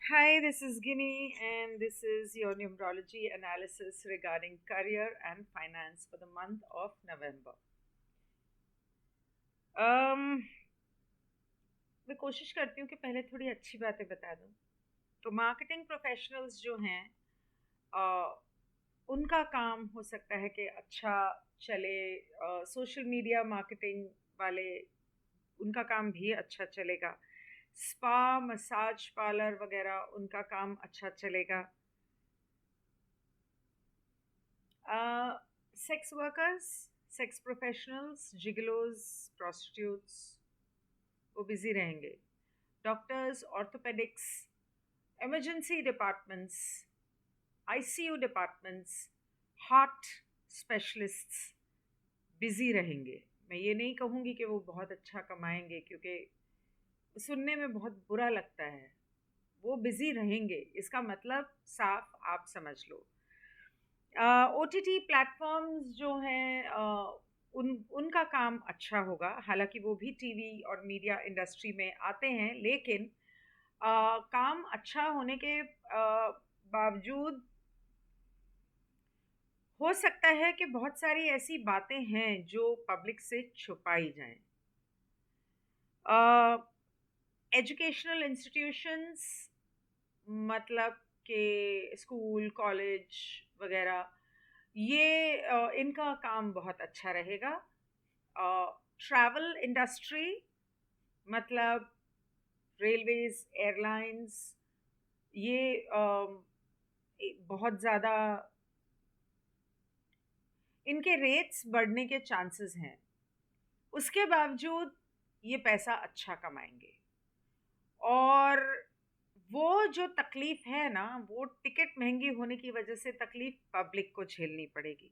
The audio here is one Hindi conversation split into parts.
Hi, this is Ginny, and this is your numerology analysis regarding career and finance for the month of November. um, मैं कोशिश करती हूँ कि पहले थोड़ी अच्छी बातें बता दूँ। तो मार्केटिंग प्रोफेशनल्स जो हैं, उनका काम हो सकता है कि अच्छा चले। सोशल मीडिया मार्केटिंग वाले, उनका काम भी अच्छा चलेगा। स्पा, मसाज पार्लर वगैरह, उनका काम अच्छा चलेगा। Sex workers, sex professionals, gigolos, prostitutes, वो बिजी रहेंगे। Doctors, orthopaedics, emergency departments, ICU departments, heart specialists busy रहेंगे। मैं ये नहीं कहूँगी कि वो बहुत अच्छा कमाएंगे, क्योंकि सुनने में बहुत बुरा लगता है। वो बिजी रहेंगे, इसका मतलब साफ आप समझ लो। ओटीटी प्लेटफॉर्म्स जो हैं, उनका काम अच्छा होगा। हालांकि वो भी टीवी और मीडिया इंडस्ट्री में आते हैं, लेकिन काम अच्छा होने के बावजूद हो सकता है कि बहुत सारी ऐसी बातें हैं जो पब्लिक से छुपाई जाएं। एजुकेशनल इंस्टीट्यूशंस, मतलब कि स्कूल, कॉलेज वगैरह, ये इनका काम बहुत अच्छा रहेगा। ट्रैवल इंडस्ट्री, मतलब रेलवेज, एयरलाइंस, ये बहुत ज़्यादा इनके रेट्स बढ़ने के चांसेस हैं। उसके बावजूद ये पैसा अच्छा कमाएंगे। और वो जो तकलीफ है ना, वो टिकट महंगी होने की वजह से तकलीफ पब्लिक को झेलनी पड़ेगी।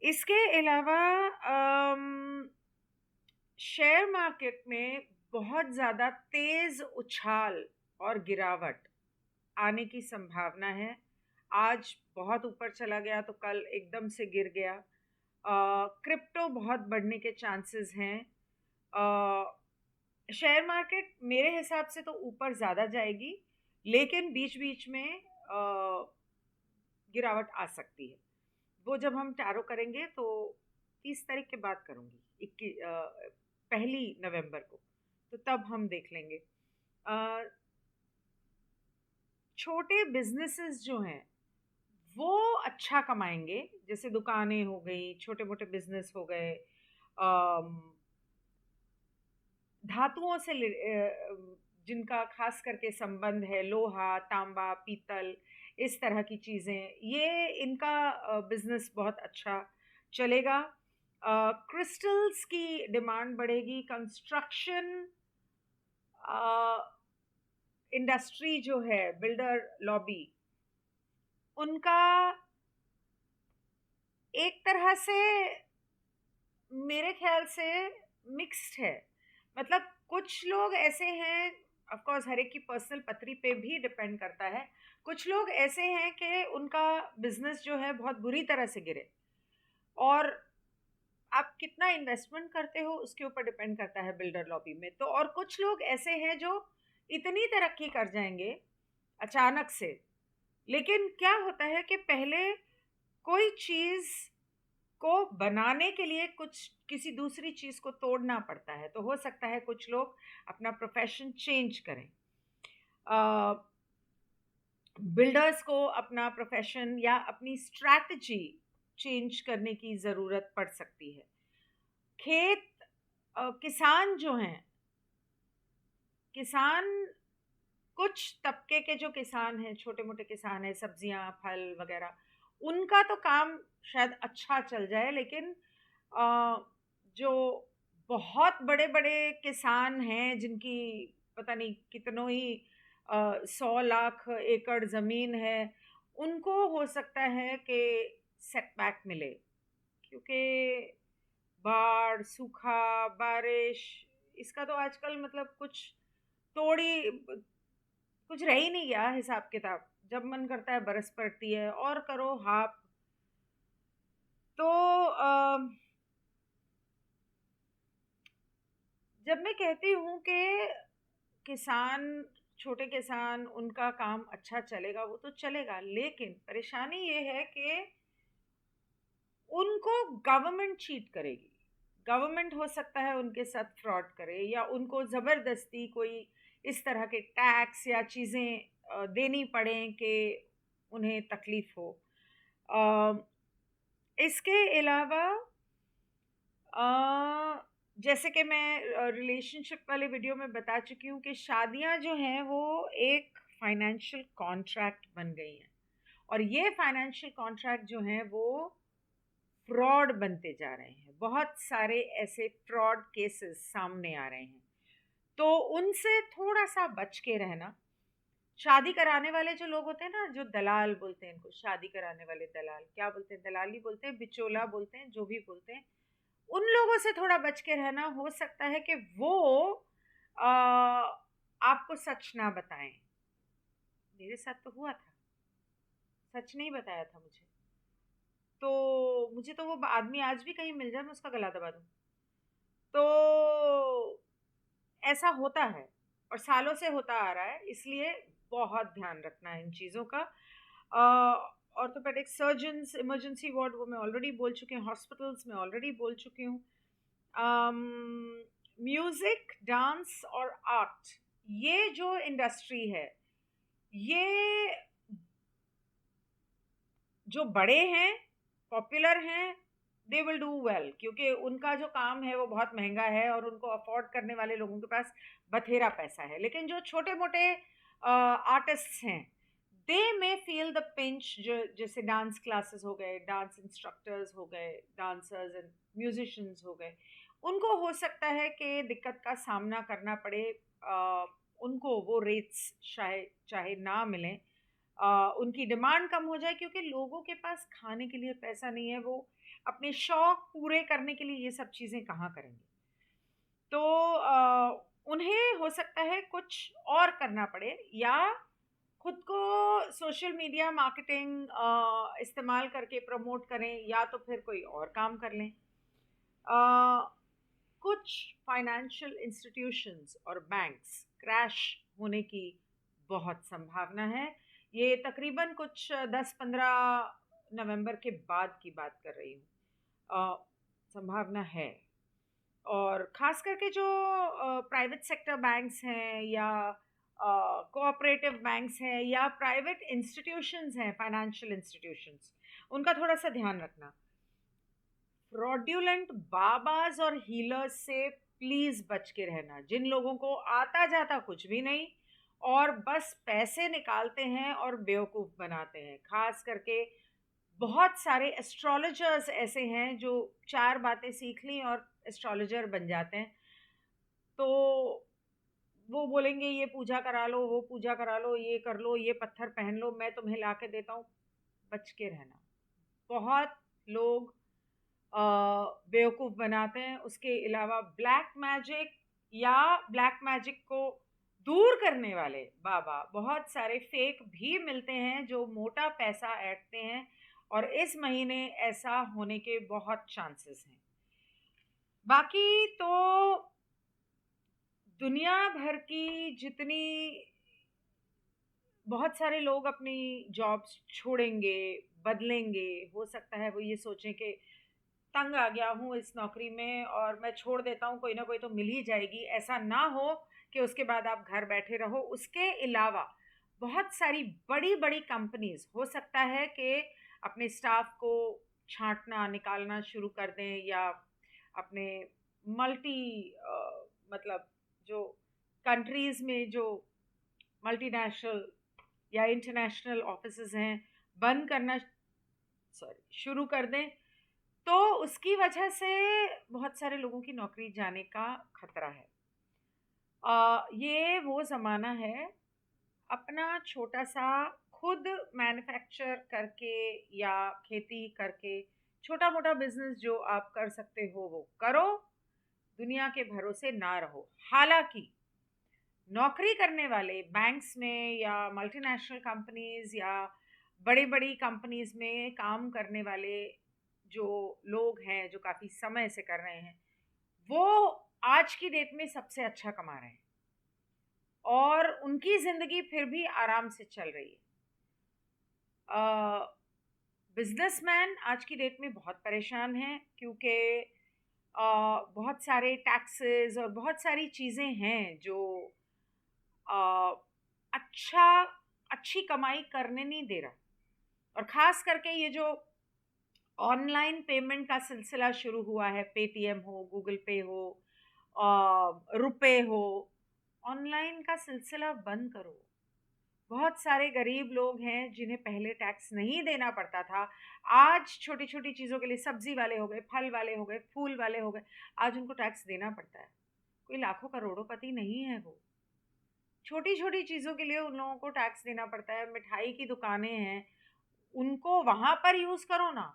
इसके अलावा शेयर मार्केट में बहुत ज़्यादा तेज़ उछाल और गिरावट आने की संभावना है। आज बहुत ऊपर चला गया तो कल एकदम से गिर गया। क्रिप्टो बहुत बढ़ने के चांसेस हैं। शेयर मार्केट मेरे हिसाब से तो ऊपर ज़्यादा जाएगी, लेकिन बीच बीच में गिरावट आ सकती है। वो जब हम टैरो करेंगे तो 30 तारीख के बाद करूँगी, 1 नवंबर को, तो तब हम देख लेंगे। छोटे बिजनेसेस जो हैं वो अच्छा कमाएंगे, जैसे दुकानें हो गई, छोटे मोटे बिजनेस हो गए। धातुओं से जिनका खास करके संबंध है, लोहा, तांबा, पीतल, इस तरह की चीज़ें, ये इनका बिजनेस बहुत अच्छा चलेगा। क्रिस्टल्स की डिमांड बढ़ेगी। कंस्ट्रक्शन इंडस्ट्री जो है, बिल्डर लॉबी, उनका एक तरह से मेरे ख्याल से मिक्स्ड है। मतलब कुछ लोग ऐसे हैं, ऑफ कोर्स हर एक की पर्सनल पत्री पे भी डिपेंड करता है। कुछ लोग ऐसे हैं कि उनका बिजनेस जो है बहुत बुरी तरह से गिरे, और आप कितना इन्वेस्टमेंट करते हो उसके ऊपर डिपेंड करता है बिल्डर लॉबी में। तो और कुछ लोग ऐसे हैं जो इतनी तरक्की कर जाएंगे अचानक से। लेकिन क्या होता है कि पहले कोई चीज को बनाने के लिए कुछ किसी दूसरी चीज को तोड़ना पड़ता है। तो हो सकता है कुछ लोग अपना प्रोफेशन चेंज करें। बिल्डर्स को अपना प्रोफेशन या अपनी स्ट्रैटेजी चेंज करने की ज़रूरत पड़ सकती है। खेत, किसान जो हैं, किसान, कुछ तबके के जो किसान हैं, छोटे मोटे किसान हैं, सब्जियां, फल वगैरह, उनका तो काम शायद अच्छा चल जाए। लेकिन जो बहुत बड़े बड़े किसान हैं, जिनकी पता नहीं कितनों ही 100 लाख एकड़ ज़मीन है, उनको हो सकता है कि सेटबैक मिले, क्योंकि बाढ़, सूखा, बारिश, इसका तो आजकल मतलब कुछ रह ही नहीं गया हिसाब किताब। जब मन करता है बरस पड़ती है, और करो हाफ। तो जब मैं कहती हूँ कि किसान छोटे किसान, उनका काम अच्छा चलेगा, वो तो चलेगा, लेकिन परेशानी ये है कि उनको गवर्नमेंट चीट करेगी। गवर्नमेंट हो सकता है उनके साथ फ्रॉड करे, या उनको ज़बरदस्ती कोई इस तरह के टैक्स या चीज़ें देनी पड़े कि उन्हें तकलीफ हो। अ, इसके अलावा जैसे कि मैं रिलेशनशिप वाले वीडियो में बता चुकी हूँ कि शादियाँ जो हैं वो एक फाइनेंशियल कॉन्ट्रैक्ट बन गई हैं, और ये फाइनेंशियल कॉन्ट्रैक्ट जो हैं वो फ्रॉड बनते जा रहे हैं। बहुत सारे ऐसे फ्रॉड केसेस सामने आ रहे हैं, तो उनसे थोड़ा सा बच के रहना। शादी कराने वाले जो लोग होते हैं ना, जो दलाल बोलते हैं इनको, शादी कराने वाले दलाल क्या बोलते हैं, दलाली बोलते हैं, बिचौला बोलते हैं, जो भी बोलते हैं, उन लोगों से थोड़ा बच के रहना। हो सकता है कि वो आ, आपको सच ना बताएं। मेरे साथ तो हुआ था, सच नहीं बताया था मुझे, तो मुझे तो वो आदमी आज भी कहीं मिल जाए मैं उसका गला दबा दूं। तो ऐसा होता है और सालों से होता आ रहा है, इसलिए बहुत ध्यान रखना है इन चीज़ों का। ऑर्थोपेडिक सर्जन्स, इमरजेंसी वार्ड, वो मैं ऑलरेडी बोल चुकी हूँ, हॉस्पिटल्स में ऑलरेडी बोल चुकी हूँ। म्यूज़िक, डांस और आर्ट, ये जो इंडस्ट्री है, ये जो बड़े हैं, पॉपुलर हैं, दे विल डू वेल, क्योंकि उनका जो काम है वो बहुत महंगा है और उनको अफोर्ड करने वाले लोगों के पास बथेरा पैसा है। लेकिन जो छोटे मोटे आर्टिस्ट्स हैं, दे मे फील द पिंच, जो जैसे डांस क्लासेस हो गए, डांस इंस्ट्रक्टर्स हो गए, डांसर्स एंड म्यूजिशियंस हो गए, उनको हो सकता है कि दिक्कत का सामना करना पड़े। उनको वो रेट्स चाहे चाहे ना मिलें, उनकी डिमांड कम हो जाए, क्योंकि लोगों के पास खाने के लिए पैसा नहीं है, वो अपने शौक पूरे करने के लिए ये सब चीज़ें कहाँ करेंगे। तो उन्हें हो सकता है कुछ और करना पड़े, या खुद को सोशल मीडिया मार्केटिंग इस्तेमाल करके प्रमोट करें, या तो फिर कोई और काम कर लें। कुछ फाइनेंशियल इंस्टीट्यूशंस और बैंक्स क्रैश होने की बहुत संभावना है। ये तकरीबन कुछ 10-15 नवंबर के बाद की बात कर रही हूँ। संभावना है, और ख़ास करके जो प्राइवेट सेक्टर बैंक्स हैं, या कोऑपरेटिव बैंक्स हैं, या प्राइवेट इंस्टीट्यूशंस हैं, फाइनेंशियल इंस्टीट्यूशंस, उनका थोड़ा सा ध्यान रखना। फ्रॉड्यूलेंट बाबाज और हीलर्स से प्लीज बच के रहना, जिन लोगों को आता जाता कुछ भी नहीं और बस पैसे निकालते हैं और बेवकूफ बनाते हैं। खास करके बहुत सारे एस्ट्रोलॉजर्स ऐसे हैं जो चार बातें सीख ली और एस्ट्रोलॉजर बन जाते हैं। तो वो बोलेंगे ये पूजा करा लो, वो पूजा करा लो, ये कर लो, ये पत्थर पहन लो, मैं तुम्हें ला के देता हूँ। बच के रहना। बहुत लोग बेवकूफ़ बनाते हैं। उसके अलावा ब्लैक मैजिक, या ब्लैक मैजिक को दूर करने वाले बाबा बहुत सारे फेक भी मिलते हैं, जो मोटा पैसा ऐंठते हैं, और इस महीने ऐसा होने के बहुत चांसेस हैं। बाकी तो दुनिया भर की जितनी, बहुत सारे लोग अपनी जॉब्स छोड़ेंगे, बदलेंगे। हो सकता है वो ये सोचें कि तंग आ गया हूँ इस नौकरी में और मैं छोड़ देता हूँ, कोई ना कोई तो मिल ही जाएगी। ऐसा ना हो कि उसके बाद आप घर बैठे रहो। उसके अलावा बहुत सारी बड़ी बड़ी कंपनीज हो सकता है कि अपने स्टाफ को छांटना निकालना शुरू कर दें, या अपने मल्टी मतलब जो कंट्रीज में जो मल्टीनेशनल या इंटरनेशनल ऑफिसेज हैं, बंद करना शुरू कर दें। तो उसकी वजह से बहुत सारे लोगों की नौकरी जाने का खतरा है। ये वो ज़माना है, अपना छोटा सा खुद मैन्युफैक्चर करके या खेती करके छोटा मोटा बिजनेस जो आप कर सकते हो वो करो। दुनिया के भरोसे ना रहो। हालांकि नौकरी करने वाले बैंक्स में या मल्टीनेशनल कंपनीज या बड़ी बड़ी कंपनीज में काम करने वाले जो लोग हैं, जो काफ़ी समय से कर रहे हैं, वो आज की डेट में सबसे अच्छा कमा रहे हैं। और उनकी ज़िंदगी फिर भी आराम से चल रही है। बिजनेसमैन आज की डेट में बहुत परेशान हैं, क्योंकि बहुत सारे टैक्सेस और बहुत सारी चीज़ें हैं जो अ, अच्छा अच्छी कमाई करने नहीं दे रहा। और ख़ास करके ये जो ऑनलाइन पेमेंट का सिलसिला शुरू हुआ है, पेटीएम हो, गूगल पे हो, रुपए हो, ऑनलाइन का सिलसिला बंद करो। बहुत सारे गरीब लोग हैं जिन्हें पहले टैक्स नहीं देना पड़ता था, आज छोटी छोटी चीज़ों के लिए, सब्जी वाले हो गए, फल वाले हो गए, फूल वाले हो गए, आज उनको टैक्स देना पड़ता है। कोई लाखों करोड़ोंपति नहीं है वो, छोटी छोटी चीज़ों के लिए उन लोगों को टैक्स देना पड़ता है। मिठाई की दुकानें हैं, उनको वहाँ पर यूज़ करो ना,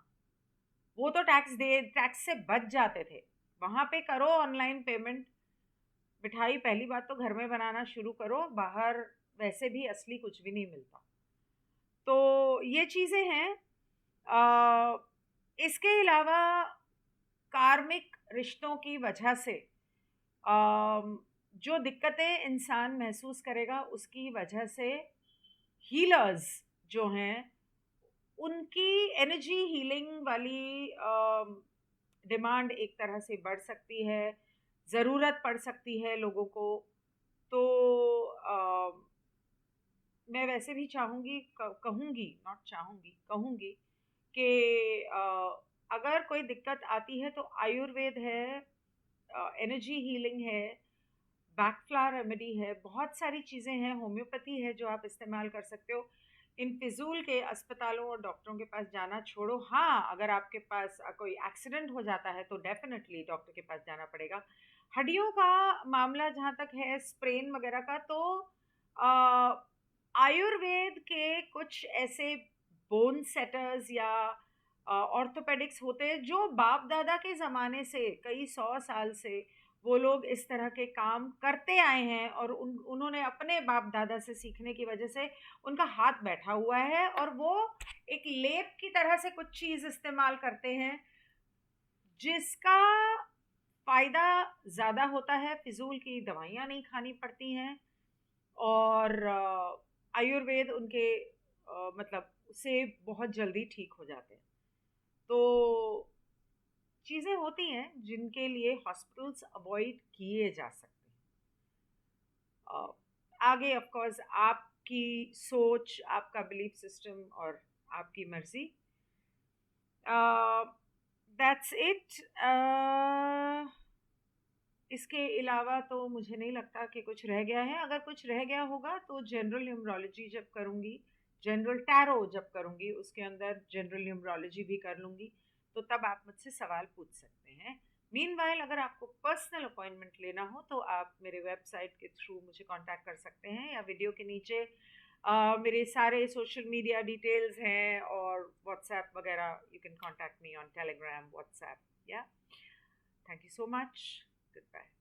वो तो टैक्स से बच जाते थे। वहाँ पे करो ऑनलाइन पेमेंट, मिठाई पहली बात तो घर में बनाना शुरू करो, बाहर वैसे भी असली कुछ भी नहीं मिलता। तो ये चीज़ें हैं। अ, इसके अलावा कार्मिक रिश्तों की वजह से जो दिक्कतें इंसान महसूस करेगा, उसकी वजह से हीलर्स जो हैं उनकी एनर्जी हीलिंग वाली डिमांड एक तरह से बढ़ सकती है, ज़रूरत पड़ सकती है लोगों को। तो मैं वैसे भी चाहूँगी, कहूँगी, नॉट चाहूँगी, कहूँगी कि अगर कोई दिक्कत आती है तो आयुर्वेद है, एनर्जी हीलिंग है, बैकफ्लावर रेमेडी है, बहुत सारी चीज़ें हैं, होम्योपैथी है जो आप इस्तेमाल कर सकते हो। इन फिजूल के अस्पतालों और डॉक्टरों के पास जाना छोड़ो। हाँ, अगर आपके पास कोई एक्सीडेंट हो जाता है तो डेफिनेटली डॉक्टर के पास जाना पड़ेगा। हड्डियों का मामला जहाँ तक है, स्प्रेन वगैरह का, तो आयुर्वेद के कुछ ऐसे बोन सेटर्स या ऑर्थोपेडिक्स होते हैं जो बाप दादा के ज़माने से, कई 100 साल से वो लोग इस तरह के काम करते आए हैं, और उन्होंने अपने बाप दादा से सीखने की वजह से उनका हाथ बैठा हुआ है, और वो एक लेप की तरह से कुछ चीज़ इस्तेमाल करते हैं जिसका फ़ायदा ज़्यादा होता है, फिजूल की दवाइयाँ नहीं खानी पड़ती हैं, और आयुर्वेद उनके मतलब से बहुत जल्दी ठीक हो जाते हैं। तो चीज़ें होती हैं जिनके लिए हॉस्पिटल्स अवॉइड किए जा सकते हैं। आगे ऑफ कोर्स आपकी सोच, आपका बिलीफ सिस्टम और आपकी मर्जी। That's it. इसके अलावा तो मुझे नहीं लगता कि कुछ रह गया है। अगर कुछ रह गया होगा तो जनरल न्यूमरोलॉजी जब करूँगी, जनरल टैरो जब करूँगी, उसके अंदर जनरल न्यूमरोलॉजी भी कर लूँगी, तो तब आप मुझसे सवाल पूछ सकते हैं। मीनवाइल अगर आपको पर्सनल अपॉइंटमेंट लेना हो तो आप मेरे वेबसाइट के थ्रू मुझे कांटेक्ट कर सकते हैं, या वीडियो के नीचे मेरे सारे सोशल मीडिया डिटेल्स हैं, और व्हाट्सएप वगैरह, you can contact me on Telegram, WhatsApp. या thank you so much. Goodbye.